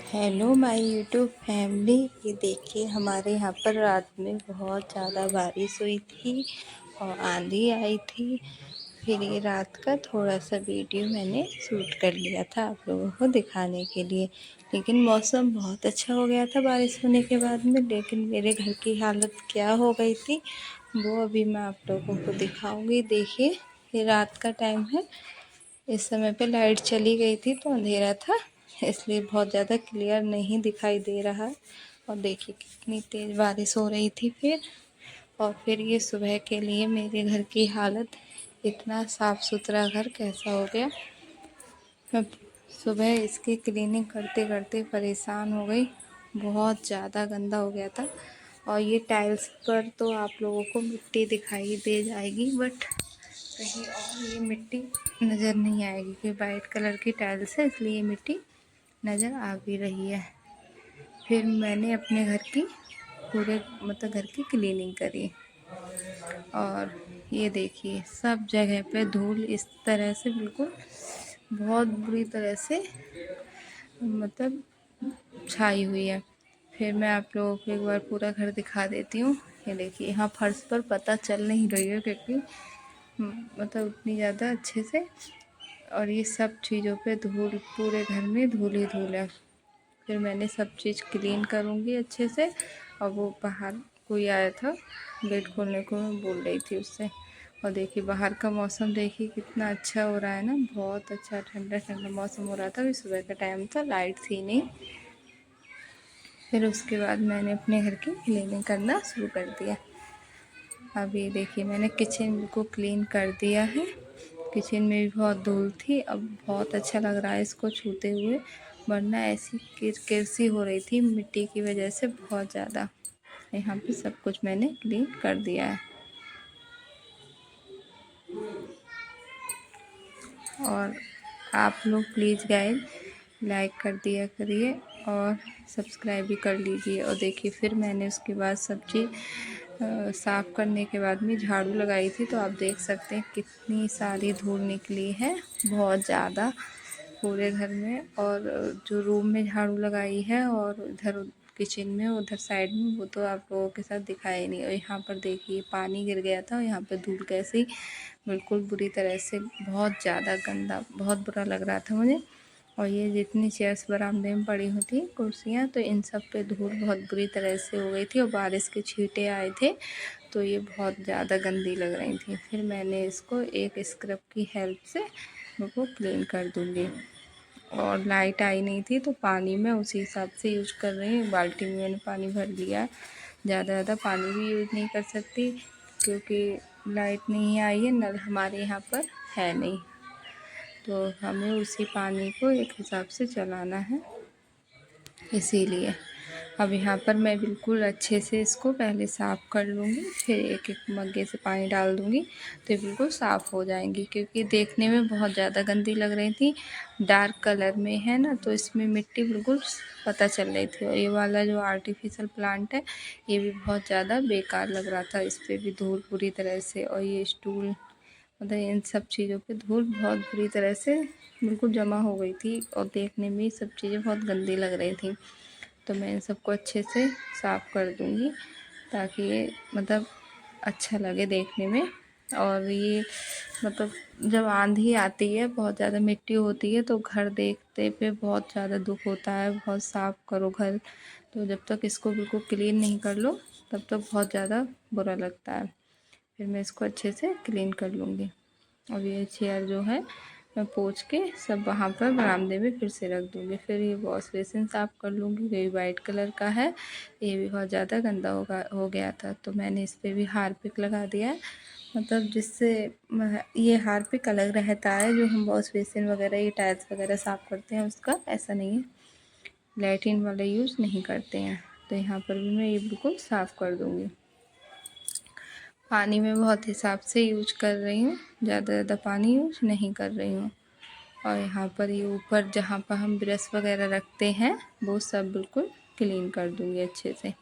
Hello my YouTube family. ये देखिए हमारे यहाँ पर रात में बहुत ज़्यादा बारिश हुई थी और आंधी आई थी। फिर ये रात का थोड़ा सा वीडियो मैंने शूट कर लिया था आप लोगों को दिखाने के लिए। लेकिन मौसम बहुत अच्छा हो गया था बारिश होने के बाद में, लेकिन मेरे घर की हालत क्या हो गई थी वो अभी मैं आप लोगों को दिखाऊंगी। देखिए ये रात का टाइम है, इस समय पे लाइट चली गई थी तो अंधेरा था, इसलिए बहुत ज़्यादा क्लियर नहीं दिखाई दे रहा है। और देखिए कितनी तेज़ बारिश हो रही थी फिर ये सुबह के लिए मेरे घर की हालत, इतना साफ़ सुथरा घर कैसा हो गया। मैं सुबह इसकी क्लीनिंग करते करते परेशान हो गई, बहुत ज़्यादा गंदा हो गया था। और ये टाइल्स पर तो आप लोगों को मिट्टी दिखाई दे जाएगी, बट कहीं और ये मिट्टी नज़र नहीं आएगी कि वाइट कलर की टाइल्स है, इसलिए ये मिट्टी नज़र आ भी रही है। फिर मैंने अपने घर की पूरे घर की क्लीनिंग करी और ये देखिए सब जगह पे धूल इस तरह से बिल्कुल बहुत बुरी तरह से मतलब छाई हुई है। फिर मैं आप लोगों को एक बार पूरा घर दिखा देती हूँ। ये देखिए यहाँ फर्श पर पता चल नहीं रही है क्योंकि उतनी ज़्यादा अच्छे से, और ये सब चीज़ों पे धूल, पूरे घर में धूल ही धूल है। फिर मैंने सब चीज़ क्लीन करूँगी अच्छे से। और वो बाहर कोई आया था गेट खोलने को, मैं बोल रही थी उससे। और देखिए बाहर का मौसम देखिए कितना अच्छा हो रहा है ना, बहुत अच्छा ठंडा ठंडा मौसम हो रहा था। अभी सुबह का टाइम था, लाइट थी नहीं। फिर उसके बाद मैंने अपने घर की क्लीनिंग करना शुरू कर दिया। अभी देखिए मैंने किचन को क्लीन कर दिया है। किचन में भी बहुत धूल थी, अब बहुत अच्छा लग रहा है इसको छूते हुए, वरना ऐसी किरकिरसी हो रही थी मिट्टी की वजह से बहुत ज़्यादा। यहाँ पे सब कुछ मैंने क्लीन कर दिया है। और आप लोग प्लीज़ गाइस लाइक कर दिया करिए और सब्सक्राइब भी कर लीजिए। और देखिए फिर मैंने उसके बाद सब्ज़ी साफ़ करने के बाद में झाड़ू लगाई थी, तो आप देख सकते हैं कितनी सारी धूल निकली है, बहुत ज़्यादा पूरे घर में। और जो रूम में झाड़ू लगाई है और इधर किचन में उधर साइड में, वो तो आप लोगों के साथ दिखाया नहीं। और यहाँ पर देखिए पानी गिर गया था और यहाँ पर धूल कैसी बिल्कुल बुरी तरह से, बहुत ज़्यादा गंदा, बहुत बुरा लग रहा था मुझे। और ये जितनी चेयर्स बरामदे में पड़ी हुई थी कुर्सियाँ, तो इन सब पे धूल बहुत बुरी तरह से हो गई थी और बारिश के छींटे आए थे, तो ये बहुत ज़्यादा गंदी लग रही थी। फिर मैंने इसको एक स्क्रब की हेल्प से उनको क्लीन कर दूँगी। और लाइट आई नहीं थी तो पानी मैं उसी हिसाब से यूज कर रही हूँ। बाल्टी में मैंने पानी भर लिया, ज़्यादा पानी भी यूज नहीं कर सकती क्योंकि लाइट नहीं आई है, नल हमारे यहाँ पर है नहीं, तो हमें उसी पानी को एक हिसाब से चलाना है, इसीलिए। अब यहाँ पर मैं बिल्कुल अच्छे से इसको पहले साफ़ कर लूँगी, फिर एक एक मग्गे से पानी डाल दूँगी तो ये बिल्कुल साफ़ हो जाएंगी। क्योंकि देखने में बहुत ज़्यादा गंदी लग रही थी, डार्क कलर में है ना, तो इसमें मिट्टी बिल्कुल पता चल रही थी। और ये वाला जो आर्टिफिशियल प्लांट है ये भी बहुत ज़्यादा बेकार लग रहा था, इस पर भी धूल पूरी तरह से। और ये स्टूल इन सब चीज़ों पे धूल बहुत बुरी तरह से बिल्कुल जमा हो गई थी और देखने में सब चीज़ें बहुत गंदी लग रही थी। तो मैं इन सबको अच्छे से साफ़ कर दूँगी ताकि ये अच्छा लगे देखने में। और ये जब आंधी आती है, बहुत ज़्यादा मिट्टी होती है, तो घर देखते पे बहुत ज़्यादा दुख होता है। बहुत साफ़ करो घर, तो जब तक इसको बिल्कुल क्लीन नहीं कर लो तब तक बहुत ज़्यादा बुरा लगता है। फिर मैं इसको अच्छे से क्लीन कर लूँगी। अब ये चेयर जो है मैं पोंछ के सब वहाँ पर बरामदे में फिर से रख दूँगी। फिर ये वॉश बेसिन साफ़ कर लूँगी, ये वाइट कलर का है, ये भी बहुत ज़्यादा गंदा हो गया था, तो मैंने इस पर भी हार्पिक लगा दिया है। जिससे ये हार्पिक अलग रहता है, जो हम वॉश बेसिन वगैरह ये टाइल्स वगैरह साफ़ करते हैं उसका ऐसा नहीं है, लैट्रिन वाला यूज़ नहीं करते हैं। तो यहाँ पर भी मैं ये बिल्कुल साफ़ कर दूँगी। पानी में बहुत हिसाब से यूज कर रही हूँ, ज़्यादा पानी यूज नहीं कर रही हूँ। और यहाँ पर ये ऊपर जहाँ पर हम ब्रश वगैरह रखते हैं वो सब बिल्कुल क्लीन कर दूँगी अच्छे से।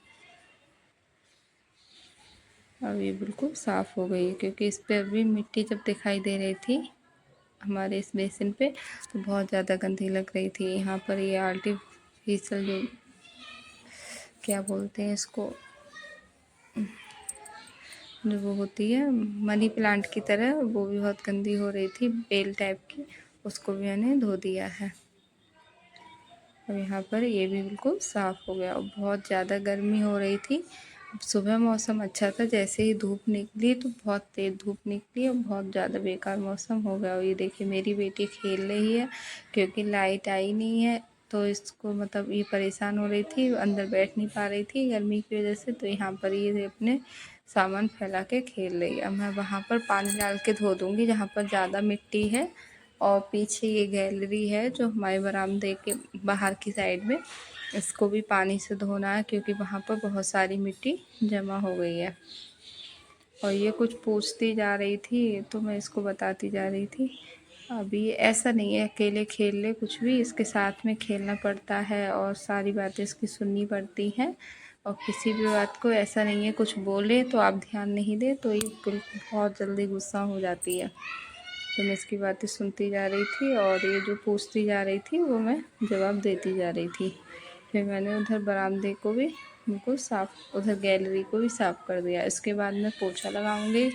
अब ये बिल्कुल साफ़ हो गई है क्योंकि इस पर भी मिट्टी जब दिखाई दे रही थी हमारे इस बेसिन पे तो बहुत ज़्यादा गंदी लग रही थी। यहाँ पर ये फीसल जो क्या बोलते हैं इसको, जो वो होती है मनी प्लांट की तरह, वो भी बहुत गंदी हो रही थी, बेल टाइप की, उसको भी मैंने धो दिया है। और यहाँ पर ये भी बिल्कुल साफ़ हो गया। और बहुत ज़्यादा गर्मी हो रही थी, सुबह मौसम अच्छा था, जैसे ही धूप निकली तो बहुत तेज़ धूप निकली और बहुत ज़्यादा बेकार मौसम हो गया। और ये देखिए मेरी बेटी खेल रही है, क्योंकि लाइट आई नहीं है तो इसको मतलब ये परेशान हो रही थी, अंदर बैठ नहीं पा रही थी गर्मी की वजह से, तो यहाँ पर ये अपने सामान फैला के खेल रही है। अब मैं वहाँ पर पानी डाल के धो दूँगी जहाँ पर ज़्यादा मिट्टी है। और पीछे ये गैलरी है जो हमारे बरामदे के बाहर की साइड में, इसको भी पानी से धोना है क्योंकि वहाँ पर बहुत सारी मिट्टी जमा हो गई है। और ये कुछ पूछती जा रही थी तो मैं इसको बताती जा रही थी। अभी ऐसा नहीं है अकेले खेल ले, कुछ भी इसके साथ में खेलना पड़ता है और सारी बातें इसकी सुननी पड़ती हैं। और किसी भी बात को ऐसा नहीं है कुछ बोले तो आप ध्यान नहीं दे तो ये बिल्कुल बहुत जल्दी गुस्सा हो जाती है। तो मैं इसकी बातें सुनती जा रही थी और ये जो पूछती जा रही थी वो मैं जवाब देती जा रही थी। फिर मैंने उधर बरामदे को भी बिल्कुल साफ़, उधर गैलरी को भी साफ़ कर दिया। इसके बाद मैं पोछा लगाऊंगी।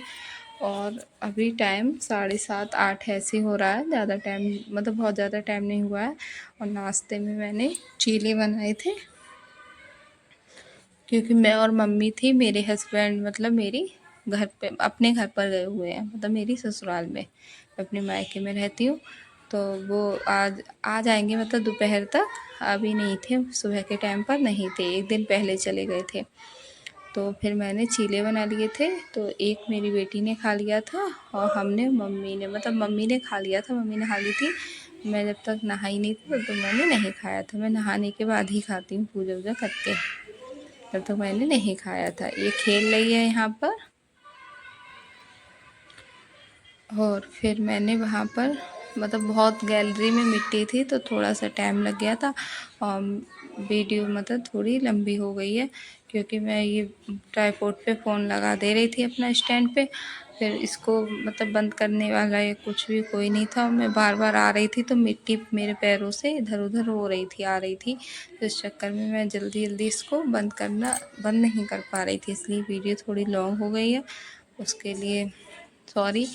और अभी टाइम 7:30-8 ऐसे हो रहा है, ज़्यादा टाइम मतलब बहुत ज़्यादा टाइम नहीं हुआ है। और नाश्ते में मैंने चीले बनाए थे, क्योंकि मैं और मम्मी थी, मेरे हस्बैंड मतलब मेरी घर पे अपने घर पर गए हुए हैं, मतलब मेरी ससुराल में, मैं अपने मायके में रहती हूँ। तो वो आज आ जाएंगे मतलब दोपहर तक, अभी नहीं थे, सुबह के टाइम पर नहीं थे, एक दिन पहले चले गए थे। तो फिर मैंने चीले बना लिए थे, तो एक मेरी बेटी ने खा लिया था और हमने मम्मी ने मतलब मम्मी ने खा लिया था, मम्मी नहा ली थी। मैं जब तक नहाई नहीं थी तो मैंने नहीं खाया था, मैं नहाने के बाद ही खाती हूँ पूजा वूजा करके, तब तक मैंने नहीं खाया था। ये खेल रही है यहाँ पर। और फिर मैंने वहाँ पर मतलब बहुत गैलरी में मिट्टी थी तो थोड़ा सा टाइम लग गया था। और वीडियो मतलब थोड़ी लंबी हो गई है क्योंकि मैं ये ट्राइपॉड पे फ़ोन लगा दे रही थी अपना स्टैंड पे, फिर इसको मतलब बंद करने वाला या कुछ भी कोई नहीं था। मैं बार बार आ रही थी तो मिट्टी मेरे पैरों से इधर उधर हो रही थी, आ रही थी, तो इस चक्कर में मैं जल्दी जल्दी इसको बंद नहीं कर पा रही थी, इसलिए वीडियो थोड़ी लॉन्ग हो गई है, उसके लिए सॉरी।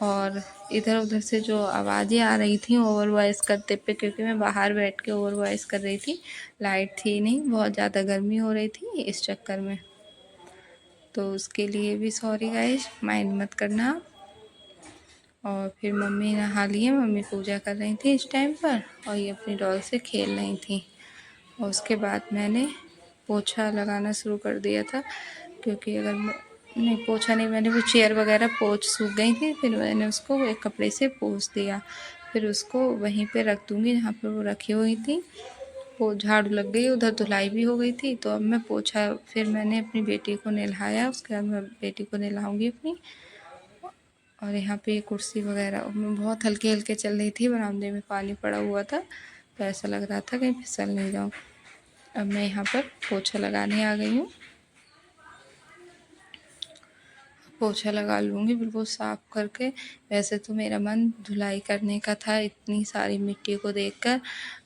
और इधर उधर से जो आवाज़ें आ रही थी ओवर वॉइस करते पे, क्योंकि मैं बाहर बैठ के ओवर वॉइस कर रही थी, लाइट थी नहीं, बहुत ज़्यादा गर्मी हो रही थी इस चक्कर में, तो उसके लिए भी सॉरी गाइस, माइंड मत करना। और फिर मम्मी नहा लिए, मम्मी पूजा कर रही थी इस टाइम पर और ये अपनी डॉल से खेल रही थी। और उसके बाद मैंने पोछा लगाना शुरू कर दिया था, क्योंकि अगर नहीं पोछा नहीं, मैंने वो चेयर वगैरह पोछ सूख गई थी, फिर मैंने उसको एक कपड़े से पोंछ दिया, फिर उसको वहीं पे रख दूँगी जहाँ पर वो रखी हुई थी। वो झाड़ू लग गई, उधर धुलाई भी हो गई थी, तो अब मैं पोछा, फिर मैंने अपनी बेटी को नहलाया, उसके बाद मैं बेटी को नहलाऊँगी अपनी। और यहाँ पे कुर्सी वगैरह मैं बहुत हल्के हल्के चल रही थी, बरामदे में पानी पड़ा हुआ था तो ऐसा लग रहा था कहीं फिसल नहीं जाऊँ। अब मैं यहाँ पर पोछा लगाने आ गई हूँ, पोछा लगा लूँगी बिल्कुल साफ़ करके। वैसे तो मेरा मन धुलाई करने का था इतनी सारी मिट्टी को देखकर,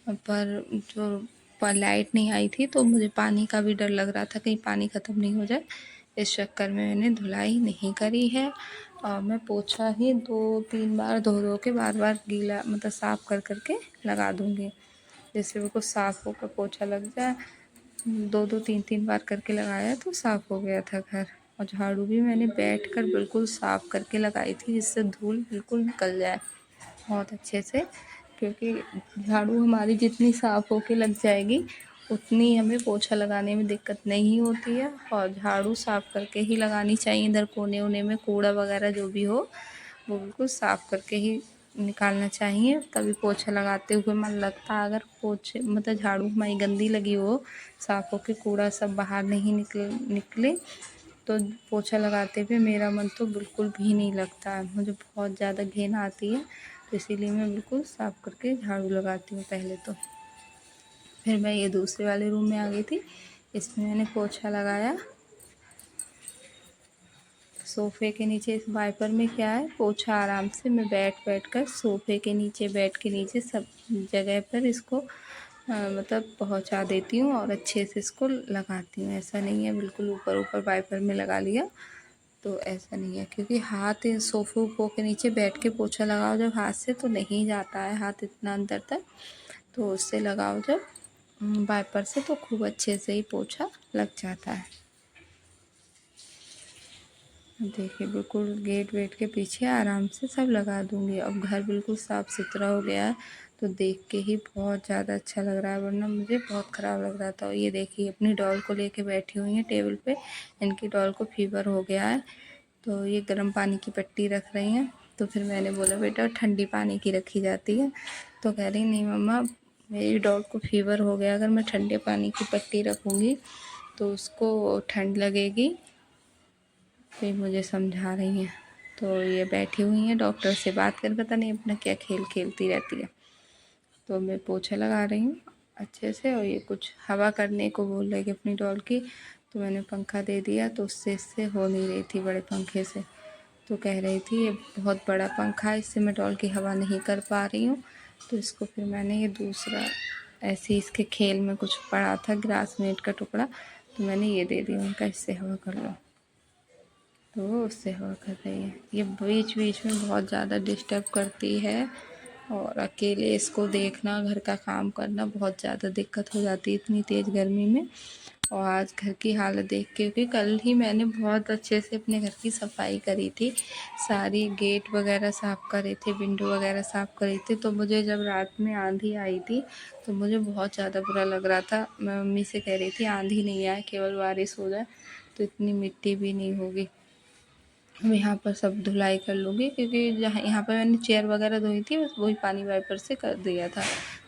पर जो लाइट नहीं आई थी तो मुझे पानी का भी डर लग रहा था कहीं पानी ख़त्म नहीं हो जाए, इस चक्कर में मैंने धुलाई नहीं करी है। और मैं पोछा ही 2-3 बार धो के बार गीला मतलब साफ़ कर के लगा दूँगी, जैसे वो कुछ साफ़ होकर पोछा लग जाए। 2-2 3-3 बार करके लगाया तो साफ़ हो गया था घर। और झाड़ू भी मैंने बैठकर बिल्कुल साफ़ करके लगाई थी जिससे धूल बिल्कुल निकल जाए बहुत अच्छे से, क्योंकि झाड़ू हमारी जितनी साफ़ होके लग जाएगी उतनी हमें पोछा लगाने में दिक्कत नहीं होती है। और झाड़ू साफ़ करके ही लगानी चाहिए, इधर कोने वोने में कूड़ा वगैरह जो भी हो वो बिल्कुल साफ़ करके ही निकालना चाहिए, तभी पोछा लगाते हुए मन लगता है। अगर पोछे मतलब झाड़ू हमारी गंदी लगी हो, साफ़ होके कूड़ा सब बाहर नहीं निकले तो पोछा लगाते हुए मेरा मन तो बिल्कुल भी नहीं लगता है, मुझे बहुत ज़्यादा घिन आती है, तो इसीलिए मैं बिल्कुल साफ़ करके झाड़ू लगाती हूँ पहले तो। फिर मैं ये दूसरे वाले रूम में आ गई थी, इसमें मैंने पोछा लगाया। सोफ़े के नीचे इस वाइपर में क्या है, पोछा आराम से मैं बैठ कर सोफ़े के नीचे बेड के नीचे सब जगह पर इसको मतलब पहुंचा देती हूँ और अच्छे से इसको लगाती हूँ। ऐसा नहीं है बिल्कुल ऊपर ऊपर वाइपर में लगा लिया, तो ऐसा नहीं है, क्योंकि हाथ सोफे वोफों के नीचे बैठ के पोछा लगाओ जब हाथ से तो नहीं जाता है हाथ इतना अंदर तक, तो उससे लगाओ जब वाइपर से तो खूब अच्छे से ही पोछा लग जाता है। देखिए बिल्कुल गेट वेट के पीछे आराम से सब लगा दूंगी। अब घर बिल्कुल साफ़ सुथरा हो गया है तो देख के ही बहुत ज़्यादा अच्छा लग रहा है, वरना मुझे बहुत ख़राब लग रहा था। और ये देखिए अपनी डॉल को लेके बैठी हुई हैं टेबल पे, इनकी डॉल को फीवर हो गया है तो ये गर्म पानी की पट्टी रख रही हैं। तो फिर मैंने बोला बेटा ठंडी पानी की रखी जाती है, तो कह रही नहीं मम्मा मेरी डॉग को फीवर हो गया, अगर मैं ठंडे पानी की पट्टी रखूँगी तो उसको ठंड लगेगी। फिर मुझे समझा रही हैं। तो ये बैठी हुई हैं डॉक्टर से बात कर, पता नहीं अपना क्या खेल खेलती रहती है। तो मैं पोछा लगा रही हूँ अच्छे से, और ये कुछ हवा करने को बोल रही है अपनी डॉल की, तो मैंने पंखा दे दिया तो उससे इससे हो नहीं रही थी बड़े पंखे से। तो कह रही थी ये बहुत बड़ा पंखा है, इससे मैं डॉल की हवा नहीं कर पा रही हूँ। तो इसको फिर मैंने ये दूसरा ऐसे इसके खेल में कुछ पड़ा था ग्रास मेट का टुकड़ा, तो मैंने ये दे दिया उनका, इससे हवा कर लो। तो उससे हवा कर रही है। ये बीच बीच में बहुत ज़्यादा डिस्टर्ब करती है, और अकेले इसको देखना घर का काम करना बहुत ज़्यादा दिक्कत हो जाती है इतनी तेज़ गर्मी में। और आज घर की हालत देख के, क्योंकि कल ही मैंने बहुत अच्छे से अपने घर की सफाई करी थी, सारी गेट वगैरह साफ़ करे थे, विंडो वगैरह साफ़ करी थी। तो मुझे जब रात में आंधी आई थी तो मुझे बहुत ज़्यादा बुरा लग रहा था। मैं मम्मी से कह रही थी आंधी नहीं आए, केवल बारिश हो जाए तो इतनी मिट्टी भी नहीं होगी। हम यहाँ पर सब धुलाई कर लूँगी, क्योंकि जहाँ यहाँ पर मैंने चेयर वगैरह धोई थी बस वही पानी वाइपर से कर दिया था।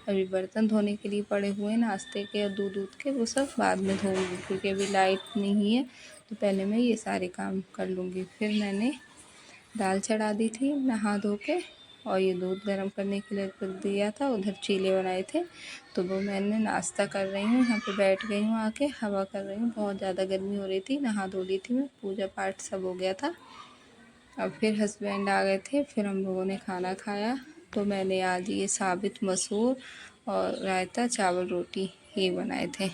अभी बर्तन धोने के लिए पड़े हुए हैं नाश्ते के और दूध दूध के, वो सब बाद में धोऊँगी, क्योंकि अभी लाइट नहीं है तो पहले मैं ये सारे काम कर लूँगी। फिर मैंने दाल चढ़ा दी थी नहा धो के, और ये दूध गर्म करने के लिए रख दिया था, उधर चीले बनाए थे तो वो मैंने नाश्ता कर रही हूँ। यहाँ पे बैठ गई हूँ आके हवा कर रही हूँ, बहुत ज़्यादा गर्मी हो रही थी। नहा धो ली थी मैं, पूजा पाठ सब हो गया था। अब फिर हस्बैंड आ गए थे, फिर हम लोगों ने खाना खाया। तो मैंने आज ये साबित मसूर और रायता चावल रोटी ये बनाए थे।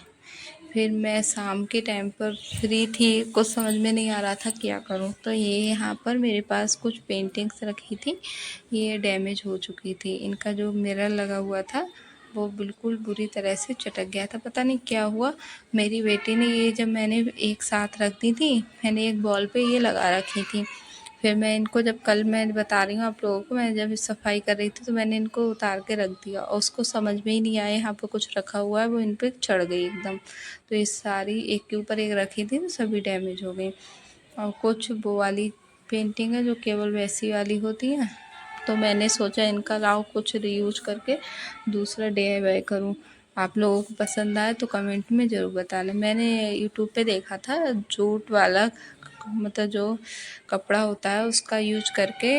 फिर मैं शाम के टाइम पर फ्री थी, कुछ समझ में नहीं आ रहा था क्या करूं, तो ये यहाँ पर मेरे पास कुछ पेंटिंग्स रखी थी, ये डैमेज हो चुकी थी। इनका जो मिरर लगा हुआ था वो बिल्कुल बुरी तरह से चटक गया था, पता नहीं क्या हुआ। मेरी बेटी ने ये जब मैंने एक साथ रख दी थी, मैंने एक बॉल पे ये लगा रखी थी। फिर मैं इनको जब कल मैं बता रही हूँ आप लोगों को, मैं जब सफाई कर रही थी तो मैंने इनको उतार के रख दिया और उसको समझ में ही नहीं आया यहाँ पे कुछ रखा हुआ है, वो इन पे चढ़ गई एकदम। तो ये सारी एक के ऊपर एक रखी थी तो सभी डैमेज हो गई। और कुछ वो वाली पेंटिंग है जो केवल वैसी वाली होती है, तो मैंने सोचा इनका लाओ कुछ रीयूज करके दूसरा DIY करूँ। आप लोगों को पसंद आए तो कमेंट में ज़रूर बताना। मैंने यूट्यूब पे देखा था जूट वाला, मतलब जो कपड़ा होता है उसका यूज करके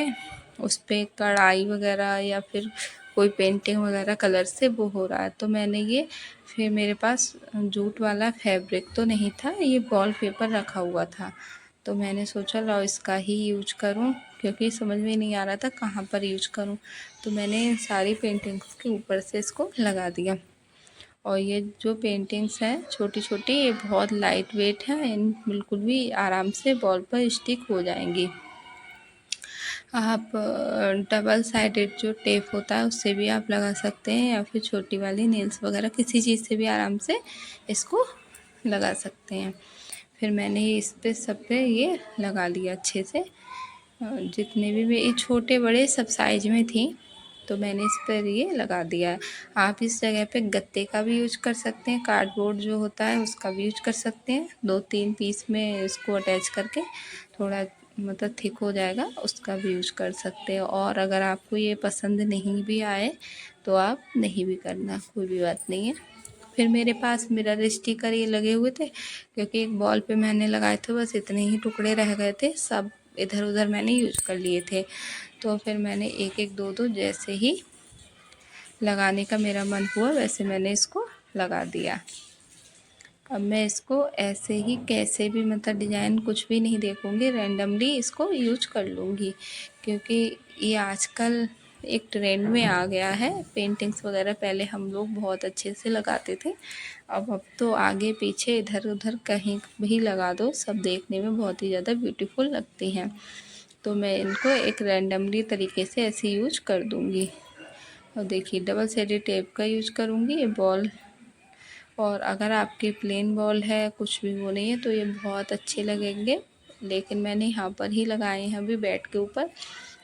उस पर कढ़ाई वगैरह या फिर कोई पेंटिंग वगैरह कलर से वो हो रहा है। तो मैंने ये, फिर मेरे पास जूट वाला फैब्रिक तो नहीं था, ये वॉल पेपर रखा हुआ था, तो मैंने सोचा लाओ इसका ही यूज करूं, क्योंकि समझ में नहीं आ रहा था कहाँ पर यूज करूं। तो मैंने सारी पेंटिंग्स के ऊपर से इसको लगा दिया। और ये जो पेंटिंग्स हैं छोटी छोटी, ये बहुत लाइट वेट हैं, इन बिल्कुल भी आराम से वॉल पर स्टिक हो जाएंगी। आप डबल साइडेड जो टेप होता है उससे भी आप लगा सकते हैं, या फिर छोटी वाली नेल्स वगैरह किसी चीज़ से भी आराम से इसको लगा सकते हैं। फिर मैंने इस पे सब पे ये लगा लिया अच्छे से, जितने भी ये छोटे बड़े सब साइज में थी, तो मैंने इस पर ये लगा दिया है। आप इस जगह पे गत्ते का भी यूज कर सकते हैं, कार्डबोर्ड जो होता है उसका भी यूज कर सकते हैं, 2-3 पीस में इसको अटैच करके थोड़ा मतलब थिक हो जाएगा, उसका भी यूज कर सकते हैं। और अगर आपको ये पसंद नहीं भी आए तो आप नहीं भी करना, कोई भी बात नहीं है। फिर मेरे पास मिरर स्टिकर ये लगे हुए थे, क्योंकि एक बॉल पे मैंने लगाए थे, बस इतने ही टुकड़े रह गए थे, सब इधर उधर मैंने यूज कर लिए थे। तो फिर मैंने एक एक दो दो जैसे ही लगाने का मेरा मन हुआ वैसे मैंने इसको लगा दिया। अब मैं इसको ऐसे ही कैसे भी मतलब डिज़ाइन कुछ भी नहीं देखूँगी, रैंडमली इसको यूज कर लूँगी, क्योंकि ये आजकल एक ट्रेंड में आ गया है। पेंटिंग्स वगैरह पहले हम लोग बहुत अच्छे से लगाते थे, अब तो आगे पीछे इधर उधर कहीं भी लगा दो, सब देखने में बहुत ही ज़्यादा ब्यूटीफुल लगती हैं। तो मैं इनको एक रैंडमली तरीके से ऐसे यूज कर दूँगी। और देखिए डबल साइडेड टेप का यूज करूँगी ये बॉल, और अगर आपके प्लेन बॉल है, कुछ भी वो नहीं है, तो ये बहुत अच्छे लगेंगे। लेकिन मैंने यहाँ पर ही लगाए हैं अभी बेड के ऊपर,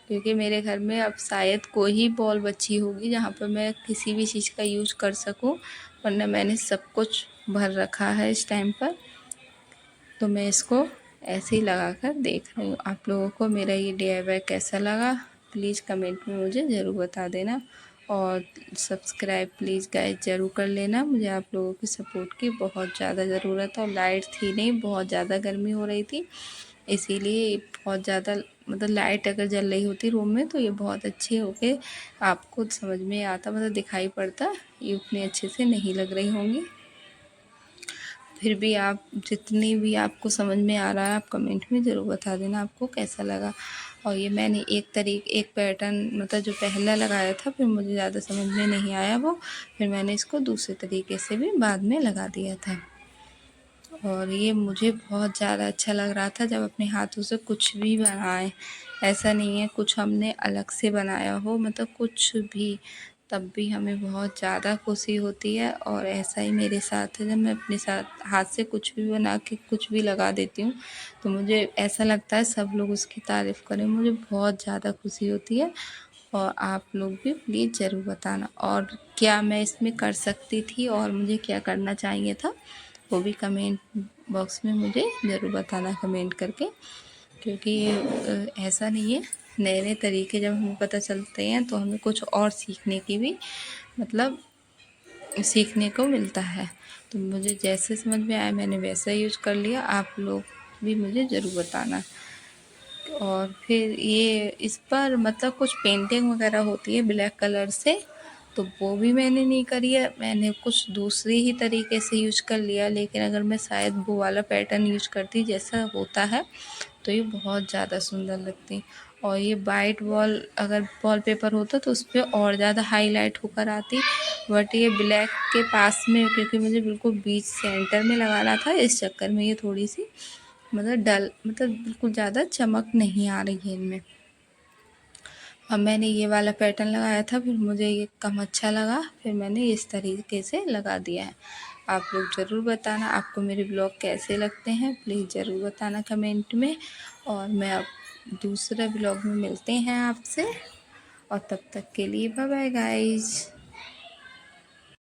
क्योंकि मेरे घर में अब शायद कोई ही बॉल बची होगी जहाँ पर मैं किसी भी चीज़ का यूज कर सकूँ, वरना मैंने सब कुछ भर रखा है इस टाइम पर। तो मैं इसको ऐसे ही लगा कर देख रही हूँ। आप लोगों को मेरा ये DIY कैसा लगा प्लीज़ कमेंट में मुझे ज़रूर बता देना, और सब्सक्राइब प्लीज़ गाइस ज़रूर कर लेना। मुझे आप लोगों की सपोर्ट की बहुत ज़्यादा ज़रूरत है, और लाइट थी नहीं, बहुत ज़्यादा गर्मी हो रही थी, इसीलिए बहुत ज़्यादा मतलब लाइट अगर जल रही होती रूम में तो ये बहुत अच्छे होके आपको समझ में आता, मतलब दिखाई पड़ता, ये उतने अच्छे से नहीं लग रही होंगी। फिर भी आप जितनी भी आपको समझ में आ रहा है आप कमेंट में ज़रूर बता देना आपको कैसा लगा। और ये मैंने एक पैटर्न मतलब जो पहला लगाया था, फिर मुझे ज़्यादा समझ में नहीं आया वो, फिर मैंने इसको दूसरे तरीके से भी बाद में लगा दिया था। और ये मुझे बहुत ज़्यादा अच्छा लग रहा था जब अपने हाथों से कुछ भी बनाए, ऐसा नहीं है कुछ हमने अलग से बनाया हो, मतलब कुछ भी, तब भी हमें बहुत ज़्यादा खुशी होती है। और ऐसा ही मेरे साथ है, जब मैं अपने साथ हाथ से कुछ भी बना के कुछ भी लगा देती हूँ तो मुझे ऐसा लगता है सब लोग उसकी तारीफ़ करें, मुझे बहुत ज़्यादा खुशी होती है। और आप लोग भी प्लीज़ ज़रूर बताना, और क्या मैं इसमें कर सकती थी और मुझे क्या करना चाहिए था वो भी कमेंट बॉक्स में मुझे ज़रूर बताना कमेंट करके, क्योंकि ऐसा नहीं है, नए नए तरीके जब हमें पता चलते हैं तो हमें कुछ और सीखने की भी मतलब सीखने को मिलता है। तो मुझे जैसे समझ में आया मैंने वैसा यूज कर लिया, आप लोग भी मुझे ज़रूर बताना। और फिर ये इस पर मतलब कुछ पेंटिंग वगैरह होती है ब्लैक कलर से, तो वो भी मैंने नहीं करी है, मैंने कुछ दूसरी ही तरीके से यूज कर लिया। लेकिन अगर मैं शायद वो वाला पैटर्न यूज करती जैसा होता है तो ये बहुत ज़्यादा सुंदर लगती। और ये वाइट वॉल अगर वॉलपेपर होता तो उस पर और ज़्यादा हाईलाइट होकर आती, बट ये ब्लैक के पास में, क्योंकि मुझे बिल्कुल बीच सेंटर में लगाना था, इस चक्कर में ये थोड़ी सी मतलब डल, मतलब बिल्कुल ज़्यादा चमक नहीं आ रही है इनमें। अब मैंने ये वाला पैटर्न लगाया था, फिर मुझे ये कम अच्छा लगा, फिर मैंने इस तरीके से लगा दिया है। आप लोग ज़रूर बताना आपको मेरे ब्लॉग कैसे लगते हैं, प्लीज़ ज़रूर बताना कमेंट में। और मैं अब दूसरे ब्लॉग में मिलते हैं आपसे, और तब तक के लिए बाय बाय गाइज़।